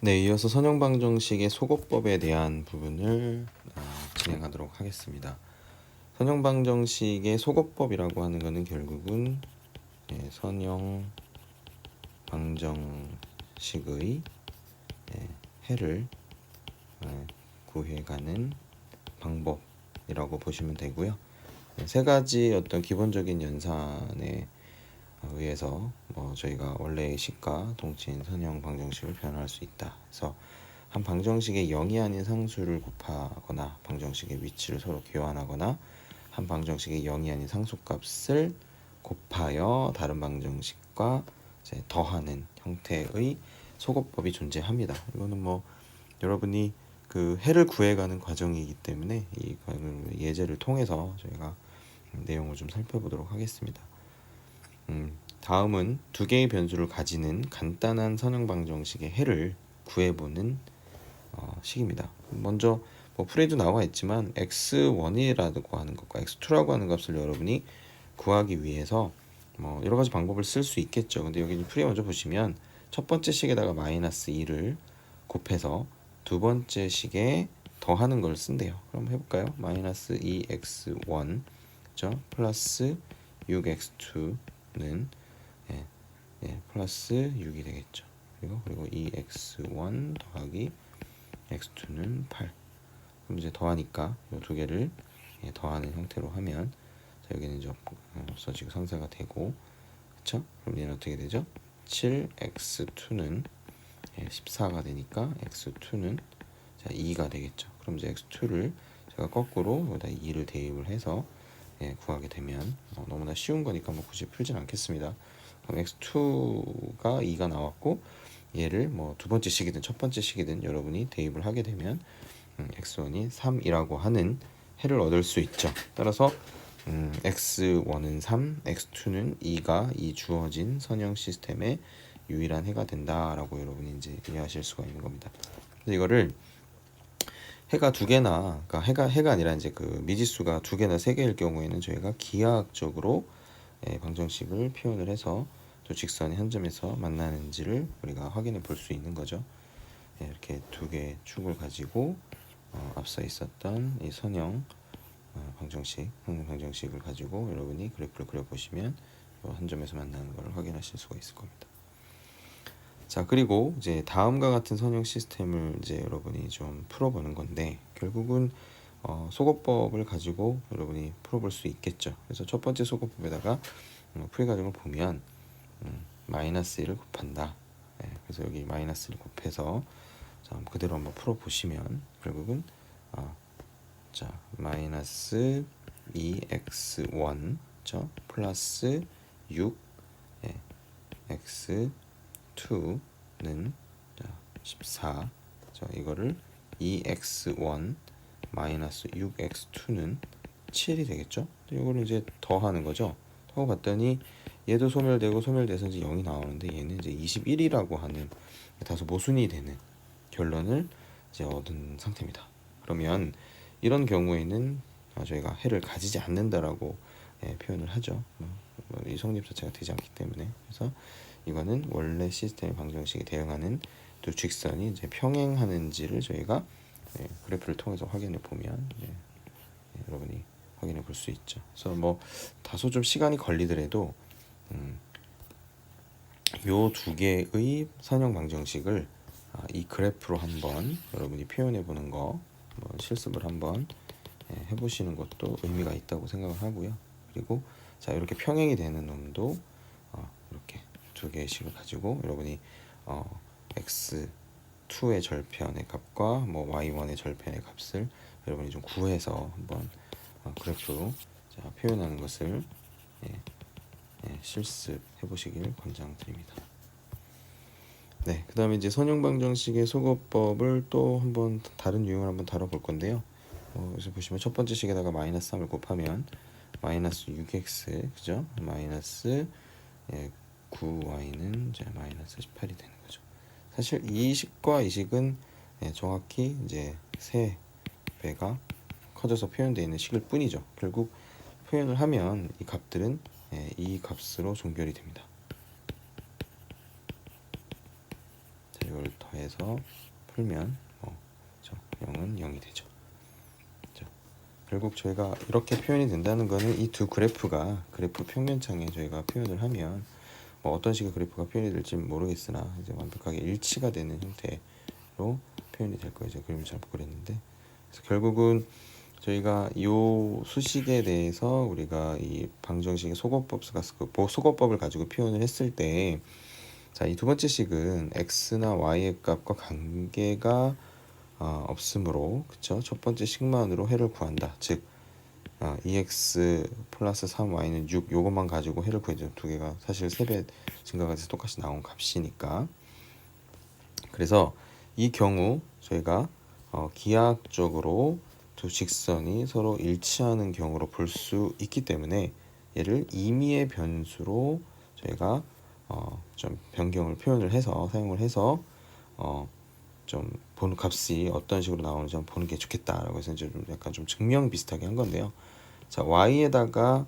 네, 이어서 선형방정식의 소거법에 대한 부분을 진행하도록 하겠습니다. 선형방정식의 소거법이라고 하는 것은 결국은 선형방정식의 해를 구해가는 방법이라고 보시면 되고요. 세 가지 어떤 기본적인 연산에 의해서 저희가 원래의 식과 동치인 선형 방정식을 변화할 수 있다. 그래서 한 방정식의 0이 아닌 상수를 곱하거나 방정식의 위치를 서로 교환하거나 한 방정식의 0이 아닌 상수값을 곱하여 다른 방정식과 이제 더하는 형태의 소거법이 존재합니다. 이거는 여러분이 그 해를 구해가는 과정이기 때문에 이 예제를 통해서 저희가 내용을 좀 살펴보도록 하겠습니다. 다음은 두 개의 변수를 가지는 간단한 선형방정식의 해를 구해보는 식입니다. 먼저 풀에도 나와 있지만 x1이라고 하는 것과 x2라고 하는 값을 여러분이 구하기 위해서 여러 가지 방법을 쓸 수 있겠죠. 근데 여기 풀에 먼저 보시면 첫 번째 식에다가 마이너스 2를 곱해서 두 번째 식에 더하는 걸 쓴대요. 그럼 해볼까요? 마이너스 2x1 그죠? 플러스 6x2는 플러스 6이 되겠죠. 그리고 2x1 더하기 x2는 8. 그럼 이제 더하니까 이 두 개를 더하는 형태로 하면 자, 여기는 이제 없어지고 상쇄가 되고 그쵸? 그럼 얘는 어떻게 되죠? 7x2는 14가 되니까 x2는 자, 2가 되겠죠. 그럼 이제 x2를 제가 거꾸로 여기다 2를 대입을 해서 구하게 되면 너무나 쉬운 거니까 굳이 풀진 않겠습니다. 그럼 x2가 2가 나왔고 얘를 두 번째 식이든 첫 번째 식이든 여러분이 대입을 하게 되면 x1이 3이라고 하는 해를 얻을 수 있죠. 따라서 x1은 3, x2는 2가 이 주어진 선형 시스템의 유일한 해가 된다라고 여러분이 이제 이해하실 수가 있는 겁니다. 그래서 이거를 해가 두 개나, 그러니까 해가 아니라 이제 그 미지수가 두 개나 세 개일 경우에는 저희가 기하학적으로 방정식을 표현을 해서 두 직선이 한 점에서 만나는지를 우리가 확인해 볼 수 있는 거죠. 이렇게 두 개의 축을 가지고 앞서 있었던 이 선형 방정식을 가지고 여러분이 그래프를 그려보시면 한 점에서 만나는 걸 확인하실 수가 있을 겁니다. 자, 그리고 이제 다음과 같은 선형 시스템을 이제 여러분이 좀 풀어보는 건데 결국은 소거법을 가지고 여러분이 풀어볼 수 있겠죠. 그래서 첫 번째 소거법에다가 풀이 과정을 보면 마이너스 1을 곱한다. 그래서 여기 마이너스를 곱해서 자, 그대로 한번 풀어보시면 결국은 자, 마이너스 2x1 플러스 6 x2는 14. 자, 이거를 2x1 마이너스 6x2는 7이 되겠죠. 이거를 이제 더하는 거죠. 더하고 봤더니 얘도 소멸되고 소멸돼서 이제 0이 나오는데 얘는 이제 21이라고 하는 다소 모순이 되는 결론을 이제 얻은 상태입니다. 그러면 이런 경우에는 저희가 해를 가지지 않는다라고 표현을 하죠. 이 성립 자체가 되지 않기 때문에. 그래서 이거는 원래 시스템의 방정식에 대응하는 두 직선이 이제 평행하는지를 저희가 그래프를 통해서 확인해 보면 여러분이 확인해 볼 수 있죠. 그래서 다소 좀 시간이 걸리더라도 요 두 개의 선형 방정식을 이 그래프로 한번 여러분이 표현해 보는 거 실습을 한번 해보시는 것도 의미가 있다고 생각을 하고요. 그리고 자, 이렇게 평행이 되는 놈도 이렇게 두 개의 식을 가지고 여러분이 x2의 절편의 값과 y1의 절편의 값을 여러분이 좀 구해서 한번 그래프로 표현하는 것을 실습해 보시길 권장드립니다. 네, 그 다음에 이제 선형방정식의 소거법을 또 한번 다른 유형을 한번 다뤄볼 건데요. 여기서 보시면 첫 번째 식에다가 마이너스 3을 곱하면 마이너스 6x 그죠? 마이너스 9y는 이제 마이너스 18이 되는 거죠. 사실 이 식과 이 식은 정확히 이제 3배가 커져서 표현되어 있는 식일 뿐이죠. 결국 표현을 하면 이 값들은 이 값으로 종결이 됩니다. 자, 이걸 이걸 더해서 풀면 0은 0이 되죠. 그렇죠? 결국 저희가 이렇게 표현이 된다는 거는 이 두 그래프가 그래프 평면창에 저희가 표현을 하면 어떤 식의 그래프가 표현이 될지 모르겠으나 이제 완벽하게 일치가 되는 형태로 표현이 될 거예요. 제가 그림을 잘못 그렸는데, 그래서 결국은 저희가 이 수식에 대해서 우리가 이 방정식의 소거법을 가지고 표현을 했을 때, 자, 이 두 번째 식은 x나 y의 값과 관계가 없으므로, 그쵸? 첫 번째 식만으로 해를 구한다. 즉 2x 플러스 3y는 6, 요것만 가지고 해를 구해줘. 두 개가 사실 3배 증가가 돼서 똑같이 나온 값이니까. 그래서 이 경우 저희가 기하학적으로 두 직선이 서로 일치하는 경우로 볼 수 있기 때문에 얘를 임의의 변수로 저희가 좀 변경을 표현을 해서 사용을 해서 좀 보는 값이 어떤 식으로 나오는지 한번 보는 게 좋겠다라고 해서 이제 좀 약간 좀 증명 비슷하게 한 건데요. 자, y에다가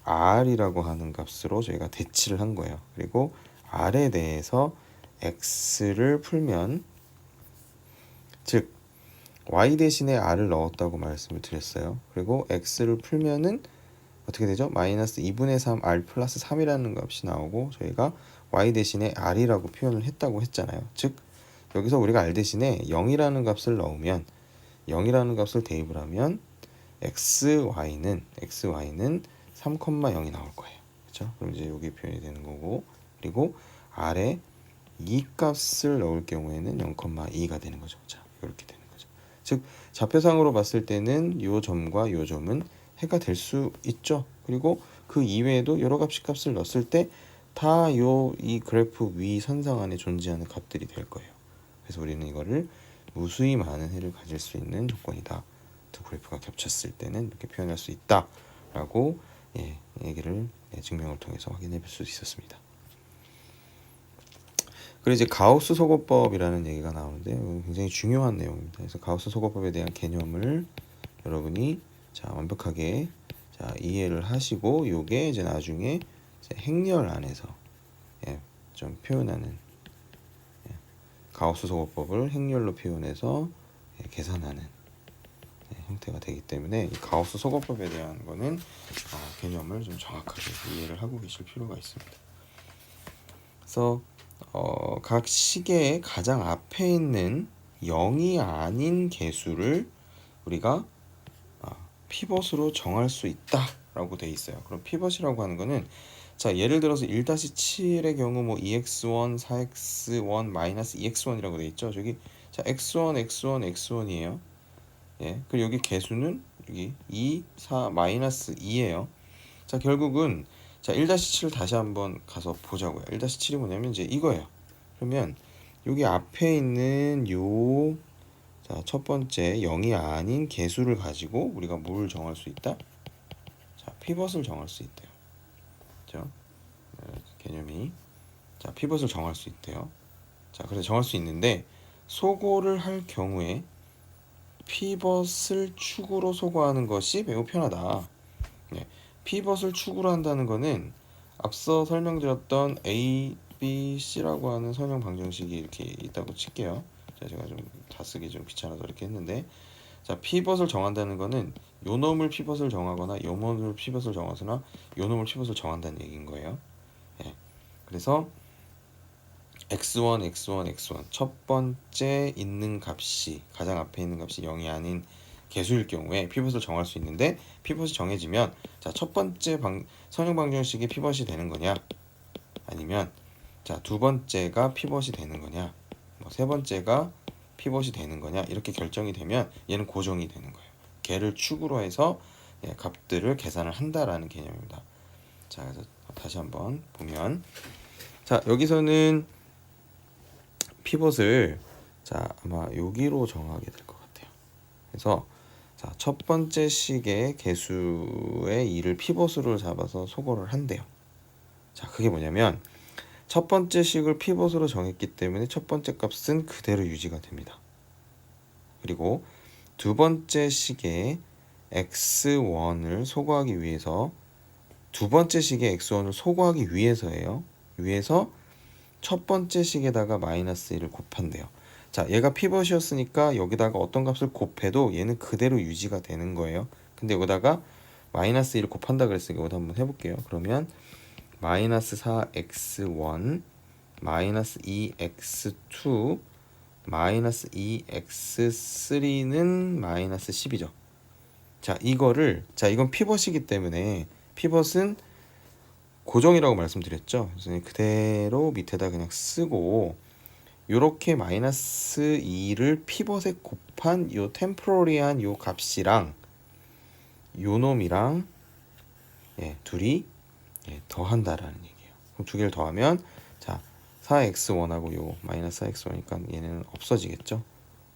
r이라고 하는 값으로 저희가 대치를 한 거예요. 그리고 r에 대해서 x를 풀면, 즉 y 대신에 r을 넣었다고 말씀을 드렸어요. 그리고 x를 풀면은 어떻게 되죠? 마이너스 2분의 3 r 플러스 3이라는 값이 나오고 저희가 y 대신에 r이라고 표현을 했다고 했잖아요. 즉 여기서 우리가 r 대신에 0이라는 값을 넣으면, 0이라는 값을 대입을 하면 xy는 3,0이 나올 거예요. 그렇죠? 그럼 이제 여기 표현이 되는 거고, 그리고 r에 이 값을 넣을 경우에는 0,2가 되는 거죠. 자, 이렇게 되는 거죠. 즉 좌표상으로 봤을 때는 요 점과 요 점은 해가 될 수 있죠. 그리고 그 이외에도 여러 값을 넣었을 때 다 이 그래프 위 선상 안에 존재하는 값들이 될 거예요. 그래서 우리는 이거를 무수히 많은 해를 가질 수 있는 조건이다. 두 그래프가 겹쳤을 때는 이렇게 표현할 수 있다라고 얘기를 증명을 통해서 확인해 볼 수 있었습니다. 그리고 이제 가우스 소거법이라는 얘기가 나오는데 굉장히 중요한 내용입니다. 그래서 가우스 소거법에 대한 개념을 여러분이 완벽하게 이해를 하시고, 요게 이제 나중에 이제 행렬 안에서 좀 표현하는, 가우스 소거법을 행렬로 표현해서 계산하는 형태가 되기 때문에 이 가우스 소거법에 대한 거는 개념을 좀 정확하게 이해를 하고 계실 필요가 있습니다. 그래서 각 시계의 가장 앞에 있는 0이 아닌 개수를 우리가 피벗으로 정할 수 있다라고 돼 있어요. 그럼 피벗이라고 하는 거는, 자, 예를 들어서 1-7의 경우 뭐 2x1, 4x1, 마이너스 2x1이라고 돼 있죠. 저기 자, x1, x1, x1이에요. 예. 그리고 여기 개수는 여기 2, 4, 마이너스 2예요. 자, 결국은 자, 1-7을 다시 한번 가서 보자고요. 1-7이 뭐냐면 이제 이거예요. 그러면 여기 앞에 있는 첫 번째 0이 아닌 개수를 가지고 우리가 뭘 정할 수 있다? 자, 피벗을 정할 수 있대요. 그렇죠? 개념이. 자, 피벗을 정할 수 있대요. 자, 그래서 정할 수 있는데 소거를 할 경우에 피벗을 축으로 소거하는 것이 매우 편하다. 피벗을 축으로 한다는 거는 앞서 설명드렸던 A, B, C라고 하는 선형 방정식이 이렇게 있다고 칠게요. 제가 좀 다 쓰기 좀 귀찮아서 이렇게 했는데, 자, 피벗을 정한다는 거는 요 놈을 피벗을 정하거나 요 놈을 피벗을 정하거나 요 놈을 피벗을 정한다는 얘기인 거예요. 그래서 x1, x1, x1 첫 번째 있는 값이, 가장 앞에 있는 값이 0이 아닌 개수일 경우에 피벗을 정할 수 있는데, 피벗이 정해지면 자, 첫 번째 선형 방정식이 피벗이 되는 거냐, 아니면 자, 두 번째가 피벗이 되는 거냐, 뭐 세 번째가 피벗이 되는 거냐, 이렇게 결정이 되면 얘는 고정이 되는 거예요. 걔를 축으로 해서 값들을 계산을 한다라는 개념입니다. 자, 그래서 다시 한번 보면, 자, 여기서는 피벗을 아마 여기로 정하게 될 것 같아요. 그래서 자, 첫 번째 식의 개수의 2를 피벗으로 잡아서 소거를 한대요. 자, 그게 뭐냐면 첫 번째 식을 피벗으로 정했기 때문에 첫 번째 값은 그대로 유지가 됩니다. 그리고 두 번째 식의 x1을 소거하기 위해서, 두 번째 식의 x1을 소거하기 위해서예요. 위해서 첫 번째 식에다가 마이너스 1을 곱한대요. 자, 얘가 피벗이었으니까 여기다가 어떤 값을 곱해도 얘는 그대로 유지가 되는 거예요. 근데 여기다가 마이너스 1을 곱한다 그랬으니까 이것도 한번 해볼게요. 그러면 마이너스 4x1 마이너스 2x2 마이너스 2x3는 마이너스 10이죠. 자, 이거를, 자, 이건 피벗이기 때문에 피벗은 고정이라고 말씀드렸죠. 그래서 그대로 밑에다 그냥 쓰고 요렇게 마이너스 2를 피벗에 곱한 요 템포러리한 요 값이랑 요 놈이랑 둘이 더한다라는 얘기예요. 그럼 두 개를 더하면 자 4x1하고 요 마이너스 4x1이니까 얘는 없어지겠죠.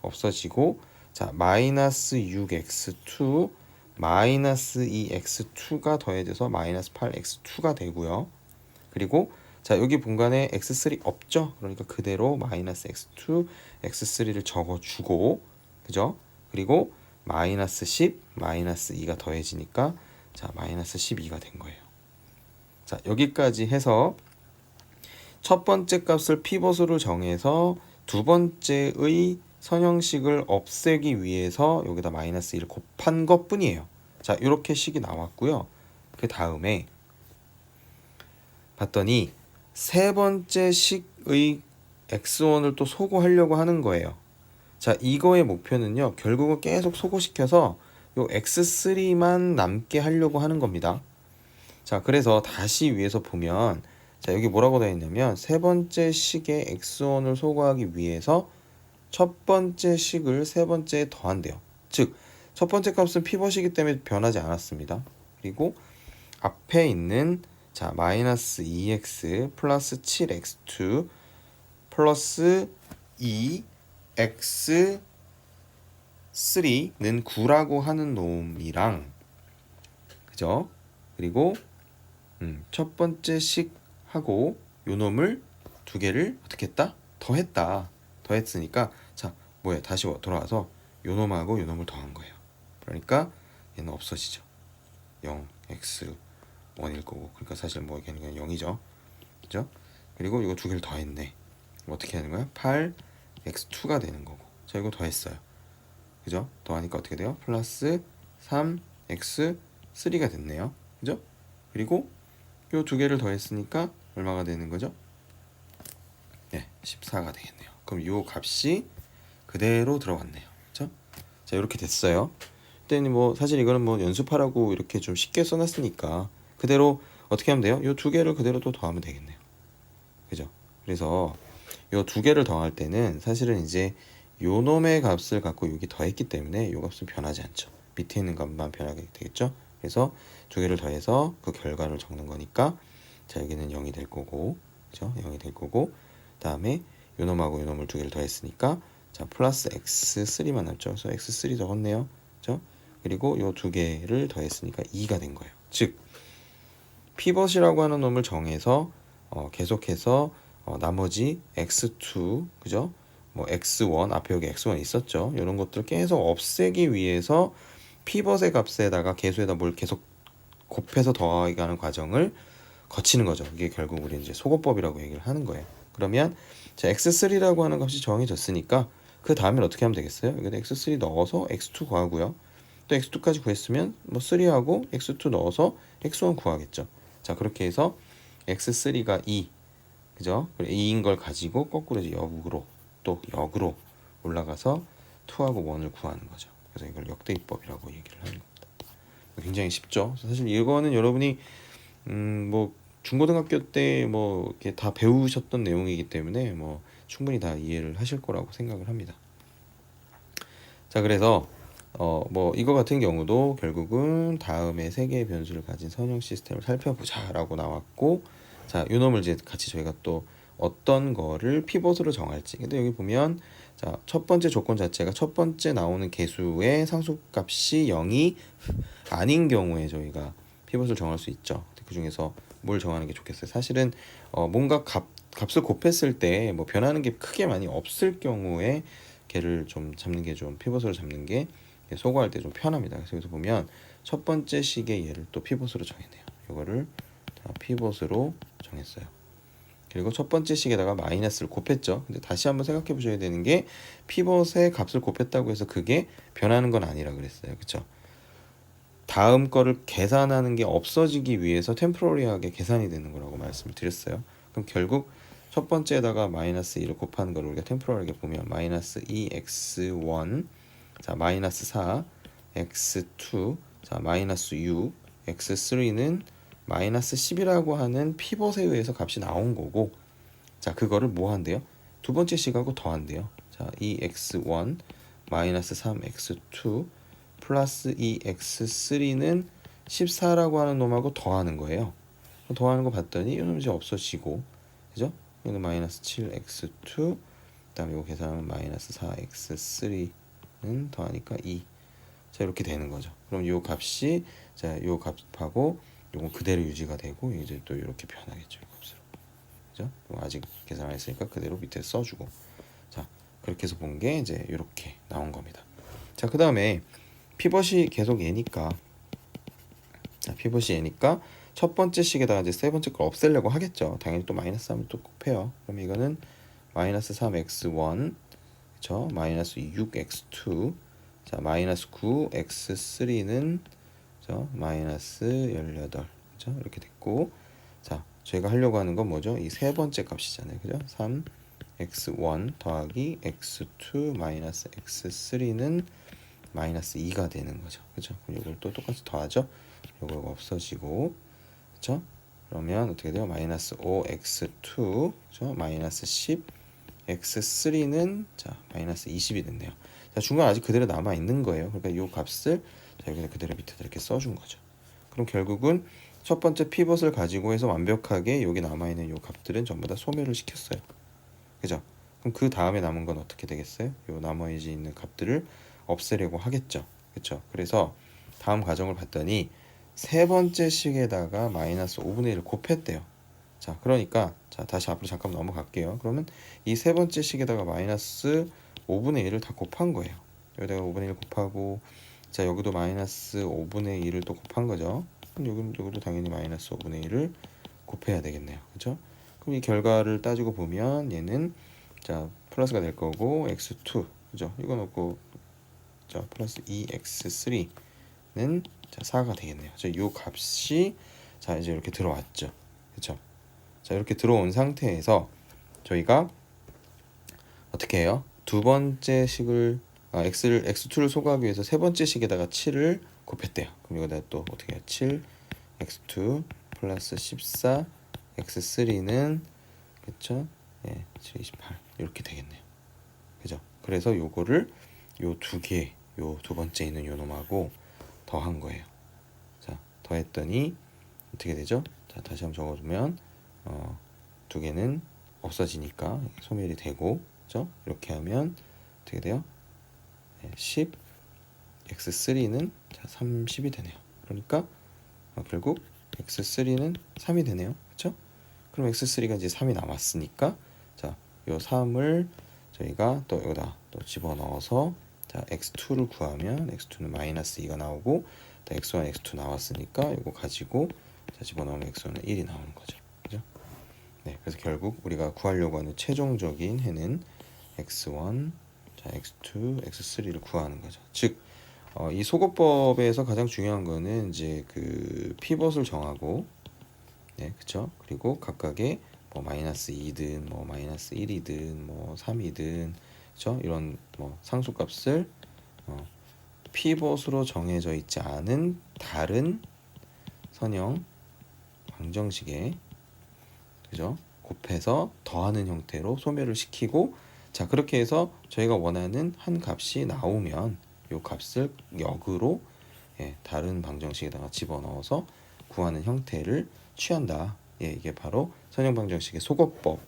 없어지고 자 마이너스 6x2 마이너스 2x2가 더해져서 마이너스 8x2가 되고요. 그리고 자 여기 분간에 x3 없죠. 그러니까 그대로 마이너스 x2 x3를 적어주고 그죠. 그리고 마이너스 10 마이너스 2가 더해지니까 자 마이너스 12가 된 거예요. 자 여기까지 해서 첫 번째 값을 피벗으로 정해서 두 번째의 선형식을 없애기 위해서 여기다 마이너스 1을 곱한 것 뿐이에요. 자 이렇게 식이 나왔고요. 그 다음에 봤더니 세 번째 식의 x1을 또 소거하려고 하는 거예요. 자 이거의 목표는요 결국은 계속 소거시켜서 요 x3만 남게 하려고 하는 겁니다. 자 그래서 다시 위에서 보면 자 여기 뭐라고 되어 있냐면 세 번째 식의 x1을 소거하기 위해서 첫 번째 식을 세 번째에 더한대요. 즉 첫 번째 값은 피벗이기 때문에 변하지 않았습니다. 그리고 앞에 있는 자 마이너스 2x 플러스 7x2 플러스 2x3는 9라고 하는 놈이랑 그죠? 그리고 첫 번째 식하고 요 놈을 두 개를 어떻게 했다? 더했다. 더했으니까 자 뭐야 다시 돌아와서 요 놈하고 요 놈을 더한 거예요. 그러니까 얘는 없어지죠. 0 x 1일 거고 그러니까 사실 뭐 이게 그냥 0이죠. 그죠? 그리고 이거 두 개를 더했네. 어떻게 하는 거야? 8 x2가 되는 거고 자 이거 더했어요. 그죠? 더하니까 어떻게 돼요? 플러스 3 x3가 됐네요. 그죠? 그리고 요 두 개를 더했으니까 얼마가 되는 거죠? 네, 14가 되겠네요. 그럼 요 값이 그대로 들어갔네요. 그죠? 자, 이렇게 됐어요. 그때는 뭐 사실 이거는 뭐 연습하라고 이렇게 좀 쉽게 써놨으니까 그대로 어떻게 하면 돼요? 요 두 개를 그대로 또 더하면 되겠네요. 그죠? 그래서 요 두 개를 더할 때는 사실은 이제 요 놈의 값을 갖고 여기 더했기 때문에 요 값은 변하지 않죠. 밑에 있는 값만 변하게 되겠죠. 그래서 두 개를 더해서 그 결과를 적는 거니까 자 여기는 0이 될 거고 그죠? 0이 될 거고 다음에 요 놈하고 요 놈을 두 개를 더했으니까 자 플러스 x3만 남죠. 그래서 x3 적었네요. 그죠? 그리고 요 두 개를 더했으니까 2가 된 거예요. 즉 피벗이라고 하는 놈을 정해서 계속해서 나머지 x2 그죠? 뭐 x1 앞에 여기 x1 있었죠. 이런 것들 계속 없애기 위해서 피벗의 값에다가 계수에다 뭘 계속 곱해서 더하는 과정을 거치는 거죠. 이게 결국 우리 이제 소거법이라고 얘기를 하는 거예요. 그러면 자 x3라고 하는 값이 정해졌으니까 그 다음엔 어떻게 하면 되겠어요? 여기다 x3 넣어서 x2 구하고요. 또 x2까지 구했으면 뭐 3하고 x2 넣어서 x1 구하겠죠. 자 그렇게 해서 x3가 2 그죠? 2인 걸 가지고 거꾸로 이제 역으로 올라가서 2하고 1을 구하는 거죠. 그래서 이걸 역대입법이라고 얘기를 하는 겁니다. 굉장히 쉽죠. 사실 이거는 여러분이 뭐 중고등학교 때 뭐 이렇게 다 배우셨던 내용이기 때문에 뭐 충분히 다 이해를 하실 거라고 생각을 합니다. 자 그래서 뭐 이거 같은 경우도 결국은 다음에 세 개의 변수를 가진 선형 시스템을 살펴보자라고 나왔고 자 요놈을 이제 같이 저희가 또 어떤 거를 피벗으로 정할지 근데 여기 보면 자 첫 번째 조건 자체가 첫 번째 나오는 개수의 상수값이 0이 아닌 경우에 저희가 피벗을 정할 수 있죠. 그 중에서 뭘 정하는 게 좋겠어요. 사실은 뭔가 값을 곱했을 때 뭐 변하는 게 크게 많이 없을 경우에 걔를 좀 잡는 게 좀 피벗으로 잡는 게 소거할 때 좀 편합니다. 그래서 여기서 보면 첫 번째 식의 얘를 또 피벗으로 정했네요. 이거를 다 피벗으로 정했어요. 그리고 첫 번째 식에다가 마이너스를 곱했죠. 근데 다시 한번 생각해 보셔야 되는 게 피벗의 값을 곱했다고 해서 그게 변하는 건 아니라 그랬어요. 그쵸? 다음 거를 계산하는 게 없어지기 위해서 템포러리하게 계산이 되는 거라고 말씀을 드렸어요. 그럼 결국 첫 번째에다가 마이너스 2를 곱하는 걸 우리가 템포러리하게 보면 마이너스 2x1 자 마이너스 4 x2 자 마이너스 6 x3는 마이너스 10이라고 하는 피벗에 의해서 값이 나온 거고 자 그거를 뭐 한대요? 두 번째 식하고 더한대요. 자 2x1 마이너스 3x2 플러스 2x3는 14라고 하는 놈하고 더하는 거예요. 더하는 거 봤더니 이놈이 이제 없어지고 그죠? 이거 마이너스 7x2 그다음에 이거 계산하면 마이너스 4x3는 더하니까 2 자 이렇게 되는 거죠. 그럼 이 값이 자 요 값하고 요건 그대로 유지가 되고 이제 또 이렇게 변하겠죠. 이 값으로 그죠? 아직 계산 안 했으니까 그대로 밑에 써주고 자 그렇게 해서 본 게 이제 이렇게 나온 겁니다. 자 그 다음에 피벗이 계속 얘니까 자 피벗이 얘니까 첫 번째 식에다가 이제 세 번째 걸 없애려고 하겠죠. 당연히 또 마이너스 하면 또 곱해요. 그럼 이거는 마이너스 3x1 그쵸? 마이너스 6x2 자 마이너스 9x3는 그죠? 마이너스 18 그죠? 이렇게 됐고 자 저희가 하려고 하는 건 뭐죠? 이 세 번째 값이잖아요. 그죠? 3x1 더하기 x2 마이너스 x3는 마이너스 2가 되는 거죠. 그죠? 그럼 이걸 또 똑같이 더하죠. 이거 없어지고 그죠? 그러면 어떻게 돼요? 마이너스 5x2 그죠? 마이너스 10 x3는 자 마이너스 20이 됐네요. 자 중간 아직 그대로 남아 있는 거예요. 그러니까 이 값을 자 여기다 그대로 밑에다 이렇게 써준 거죠. 그럼 결국은 첫 번째 피벗을 가지고 해서 완벽하게 여기 남아 있는 이 값들은 전부 다 소멸을 시켰어요. 그죠? 그럼 그 다음에 남은 건 어떻게 되겠어요? 요 나머지 있는 값들을 없애려고 하겠죠. 그렇죠? 그래서 다음 과정을 봤더니 세 번째 식에다가 마이너스 5분의 1을 곱했대요. 자, 그러니까 자 다시 앞으로 잠깐 넘어갈게요. 그러면 이 세 번째 식에다가 마이너스 5분의 1을 다 곱한 거예요. 여기다가 5분의 1 곱하고 자 여기도 마이너스 5분의 1을 또 곱한 거죠. 그럼 여기도 당연히 마이너스 5분의 1을 곱해야 되겠네요. 그렇죠? 그럼 이 결과를 따지고 보면 얘는 자 플러스가 될 거고 x2 그죠? 이거 놓고 자 플러스 2x3는 자 4가 되겠네요. 자, 이 값이 자 이제 이렇게 들어왔죠. 그렇죠? 자 이렇게 들어온 상태에서 저희가 어떻게 해요? 두 번째 식을 x2를 소거하기 위해서 세 번째 식에다가 7을 곱했대요. 그럼 이거다 또 어떻게 해요? 7 x2 플러스 14 x3는 그쵸? 예, 7, 28 이렇게 되겠네요. 그죠? 그래서 요거를 요 두 개, 요 두 번째 있는 요 놈하고 더한 거예요. 자, 더했더니 어떻게 되죠? 자, 다시 한번 적어두면 두 개는 없어지니까 소멸이 되고, 그죠? 이렇게 하면 어떻게 돼요? 네, 10 x3는 자 30이 되네요. 그러니까 결국 x3는 3이 되네요. 그렇죠? 그럼 x3가 이제 3이 남았으니까 자, 요 3을 저희가 또 여기다 또 집어넣어서 자, x2를 구하면 x2는 마이너스 2가 나오고 x1, x2 나왔으니까 이거 가지고 자, 집어넣으면 x1은 1이 나오는 거죠. 그죠? 네, 그래서 결국 우리가 구하려고 하는 최종적인 해는 x1, 자, x2, x3를 구하는 거죠. 즉, 이 소거법에서 가장 중요한 거는 이제 그 피벗을 정하고, 네, 그쵸? 그리고 각각의 뭐 마이너스 2든 뭐 마이너스 1이든 뭐 3이든 그쵸? 이런 뭐 상수값을 피벗으로 정해져 있지 않은 다른 선형 방정식에 그죠? 곱해서 더하는 형태로 소멸을 시키고 자 그렇게 해서 저희가 원하는 한 값이 나오면 이 값을 역으로 다른 방정식에다가 집어넣어서 구하는 형태를 취한다. 예, 이게 바로 선형 방정식의 소거법을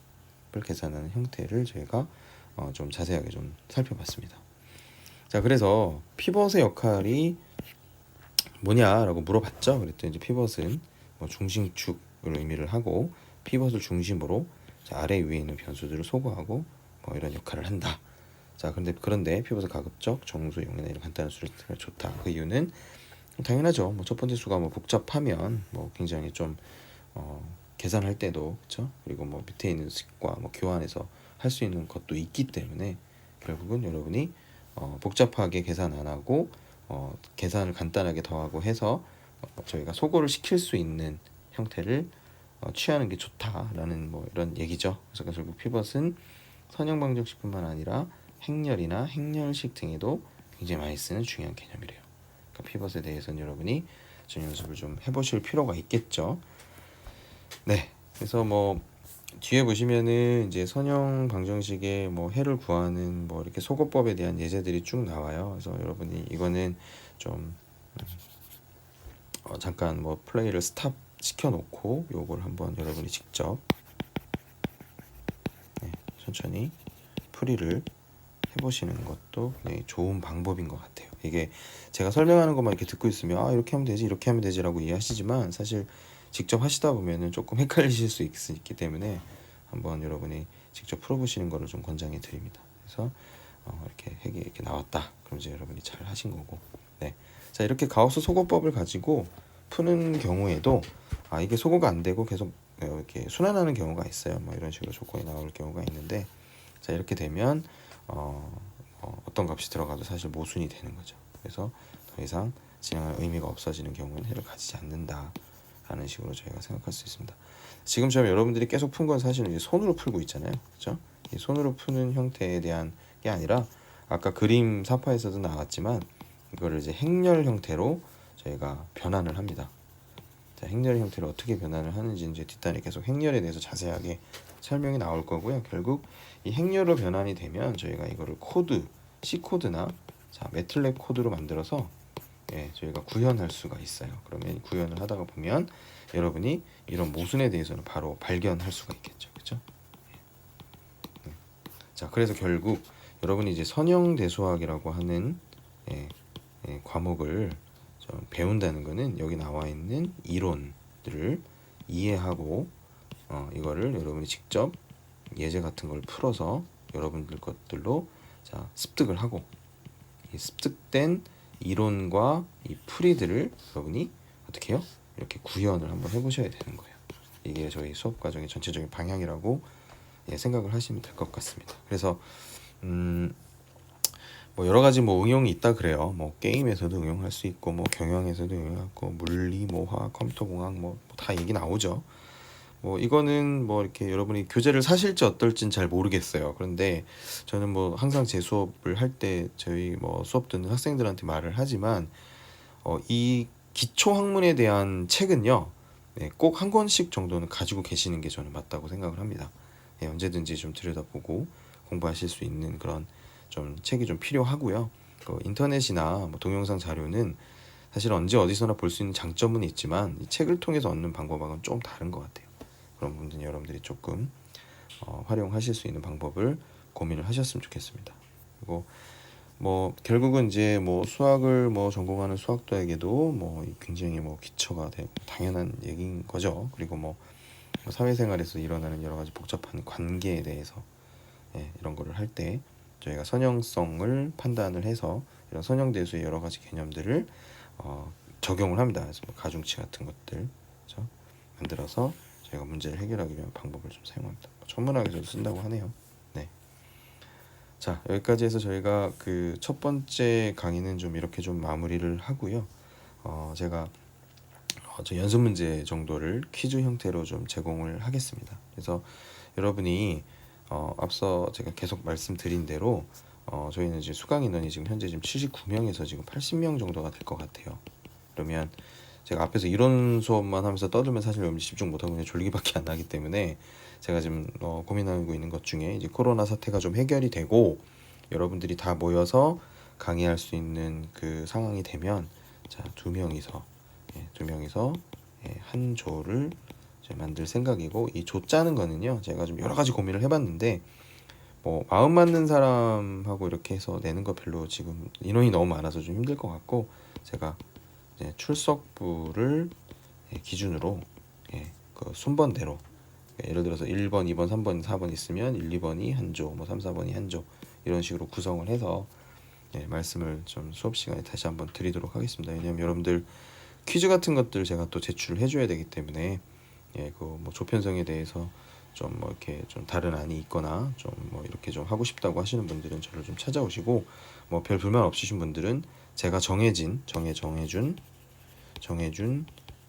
계산하는 형태를 저희가 좀 자세하게 좀 살펴봤습니다. 자, 그래서 피벗의 역할이 뭐냐라고 물어봤죠. 그랬더니 이제 피벗은 뭐 중심축을 의미를 하고 피벗을 중심으로 자, 아래 위에 있는 변수들을 소거하고 뭐 이런 역할을 한다. 자, 그런데 피벗은 가급적 정수, 용례나 이런 간단한 수를 좋다. 그 이유는 당연하죠. 뭐 첫 번째 수가 뭐 복잡하면 뭐 굉장히 좀 계산할 때도 그렇죠. 그리고 뭐 밑에 있는 식과 뭐 교환해서 할 수 있는 것도 있기 때문에 결국은 여러분이 복잡하게 계산 안 하고 계산을 간단하게 더하고 해서 저희가 소거를 시킬 수 있는 형태를 취하는 게 좋다라는 뭐 이런 얘기죠. 그래서 결국 피벗은 선형 방정식뿐만 아니라 행렬이나 행렬식 등에도 굉장히 많이 쓰는 중요한 개념이래요. 그러니까 피벗에 대해서는 여러분이 좀 연습을 좀 해보실 필요가 있겠죠. 네, 그래서 뭐 뒤에 보시면은 이제 선형 방정식의 뭐 해를 구하는 뭐 이렇게 소거법에 대한 예제들이 쭉 나와요. 그래서 여러분이 이거는 좀 잠깐 뭐 플레이를 스탑 시켜놓고 요걸 한번 여러분이 직접 천천히 풀이를 해보시는 것도 굉장히 좋은 방법인 것 같아요. 이게 제가 설명하는 것만 이렇게 듣고 있으면 이렇게 하면 되지 이렇게 하면 되지라고 이해하시지만 사실 직접 하시다 보면은 조금 헷갈리실 수 있기 때문에 한번 여러분이 직접 풀어보시는 거를 좀 권장해 드립니다. 그래서 이렇게 핵이 이렇게 나왔다. 그럼 이제 여러분이 잘 하신 거고. 네. 자, 이렇게 가우스 소거법을 가지고 푸는 경우에도 이게 소거가 안 되고 계속 이렇게 순환하는 경우가 있어요. 뭐 이런 식으로 조건이 나올 경우가 있는데, 자, 이렇게 되면 어떤 값이 들어가도 사실 모순이 되는 거죠. 그래서 더 이상 진행할 의미가 없어지는 경우는 해를 가지지 않는다 라는 식으로 저희가 생각할 수 있습니다. 지금처럼 여러분들이 계속 푼 건 사실은 이제 손으로 풀고 있잖아요. 그렇죠? 이 손으로 푸는 형태에 대한 게 아니라 아까 그림 사파에서도 나왔지만 이거를 이제 행렬 형태로 저희가 변환을 합니다. 자, 행렬 형태를 어떻게 변환을 하는지 이제 뒷단에 계속 행렬에 대해서 자세하게 설명이 나올 거고요. 결국 이 행렬로 변환이 되면 저희가 이거를 코드, C 코드나 매틀랩 코드로 만들어서 저희가 구현할 수가 있어요. 그러면 구현을 하다가 보면 여러분이 이런 모순에 대해서는 바로 발견할 수가 있겠죠. 그렇죠? 자, 그래서 결국 여러분이 이제 선형대수학이라고 하는 과목을 좀 배운다는 거는 여기 나와 있는 이론들을 이해하고 이거를 여러분이 직접 예제 같은 걸 풀어서 여러분들 것들로 습득을 하고 이 습득된 이론과 이 풀이들을 여러분이 어떻게 해요? 이렇게 구현을 한번 해보셔야 되는 거예요. 이게 저희 수업 과정의 전체적인 방향이라고 생각을 하시면 될 것 같습니다. 그래서 뭐 여러 가지 뭐 응용이 있다 그래요. 뭐 게임에서도 응용할 수 있고 뭐 경영에서도 응용하고 물리, 뭐 화학, 컴퓨터 공학 뭐 다 얘기 나오죠. 뭐 이거는 뭐 이렇게 여러분이 교재를 사실지 어떨진 잘 모르겠어요. 그런데 저는 뭐 항상 제 수업을 할 때 저희 뭐 수업 듣는 학생들한테 말을 하지만 이 기초 학문에 대한 책은요, 꼭 한 권씩 정도는 가지고 계시는 게 저는 맞다고 생각을 합니다. 언제든지 좀 들여다보고 공부하실 수 있는 그런 좀 책이 좀 필요하고요. 인터넷이나 뭐 동영상 자료는 사실 언제 어디서나 볼 수 있는 장점은 있지만 이 책을 통해서 얻는 방법하고는 좀 다른 것 같아요. 그런 부분은 여러분들이 조금 활용하실 수 있는 방법을 고민을 하셨으면 좋겠습니다. 그리고 뭐 결국은 이제 뭐 수학을 뭐 전공하는 수학도에게도 뭐 굉장히 뭐 기초가 되고 당연한 얘기인 거죠. 그리고 뭐 사회생활에서 일어나는 여러 가지 복잡한 관계에 대해서 이런 거를 할 때 저희가 선형성을 판단을 해서 이런 선형대수의 여러 가지 개념들을 적용을 합니다. 그래서 뭐 가중치 같은 것들 그렇죠? 만들어서 저희가 문제를 해결하기 위한 방법을 좀 사용합니다. 천문학에서도 쓴다고 하네요. 네. 자, 여기까지 해서 저희가 그 첫 번째 강의는 좀 이렇게 좀 마무리를 하고요. 제가 저 연습 문제 정도를 퀴즈 형태로 좀 제공을 하겠습니다. 그래서 여러분이 앞서 제가 계속 말씀드린 대로 저희는 이제 수강 인원이 지금 현재 지금 79명에서 지금 80명 정도가 될 것 같아요. 그러면 제가 앞에서 이론 수업만 하면서 떠들면 사실 여러분이 집중 못하고 그냥 졸기밖에 안 나기 때문에 제가 지금 고민하고 있는 것 중에 이제 코로나 사태가 좀 해결이 되고 여러분들이 다 모여서 강의할 수 있는 그 상황이 되면 두 명이서 한 조를 만들 생각이고 이 조 짜는 거는요 제가 좀 여러 가지 고민을 해봤는데 뭐 마음 맞는 사람하고 이렇게 해서 내는 거 별로 지금 인원이 너무 많아서 좀 힘들 것 같고 제가 출석부를 기준으로 그 순번대로 예를 들어서 1번, 2번, 3번, 4번 있으면 1, 2번이 한 조, 뭐 3, 4번이 한 조 이런 식으로 구성을 해서 말씀을 좀 수업 시간에 다시 한번 드리도록 하겠습니다. 왜냐하면 여러분들 퀴즈 같은 것들 제가 또 제출을 해줘야 되기 때문에 그 뭐 조편성에 대해서 좀 뭐 이렇게 좀 다른 안이 있거나 좀 뭐 이렇게 좀 하고 싶다고 하시는 분들은 저를 좀 찾아오시고, 뭐 별 불만 없으신 분들은 제가 정해준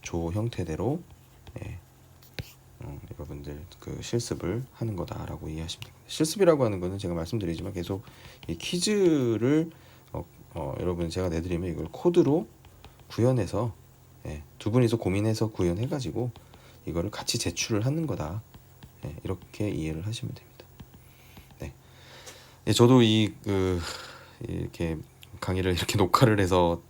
조 형태대로 여러분들 그 실습을 하는 거다라고 이해하시면 됩니다. 실습이라고 하는 거는 제가 말씀드리지만 계속 이 퀴즈를 여러분 제가 내드리면 이걸 코드로 구현해서 두 분이서 고민해서 구현해가지고 이거를 같이 제출을 하는 거다. 이렇게 이해를 하시면 됩니다. 저도 이렇게 강의를 이렇게 녹화를 해서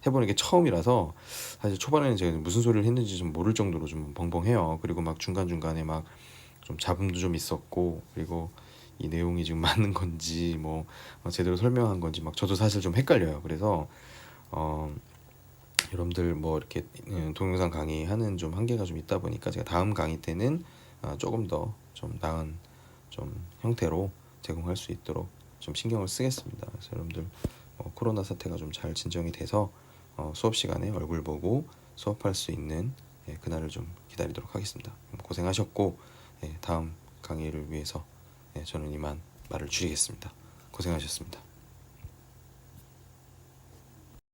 해보는 게 처음이라서 사실 초반에는 제가 무슨 소리를 했는지 좀 모를 정도로 좀 벙벙해요. 그리고 막 중간중간에 막 좀 잡음도 좀 있었고, 그리고 이 내용이 지금 맞는 건지 뭐 제대로 설명한 건지 막 저도 사실 좀 헷갈려요. 그래서 여러분들 뭐 이렇게 동영상 강의하는 좀 한계가 좀 있다 보니까 제가 다음 강의 때는 조금 더 좀 나은 좀 형태로 제공할 수 있도록 좀 신경을 쓰겠습니다. 그래서 여러분들 코로나 사태가 좀 잘 진정이 돼서 수업 시간에 얼굴 보고 수업할 수 있는 그날을 좀 기다리도록 하겠습니다. 고생하셨고, 다음 강의를 위해서 저는 이만 말을 줄이겠습니다. 고생하셨습니다.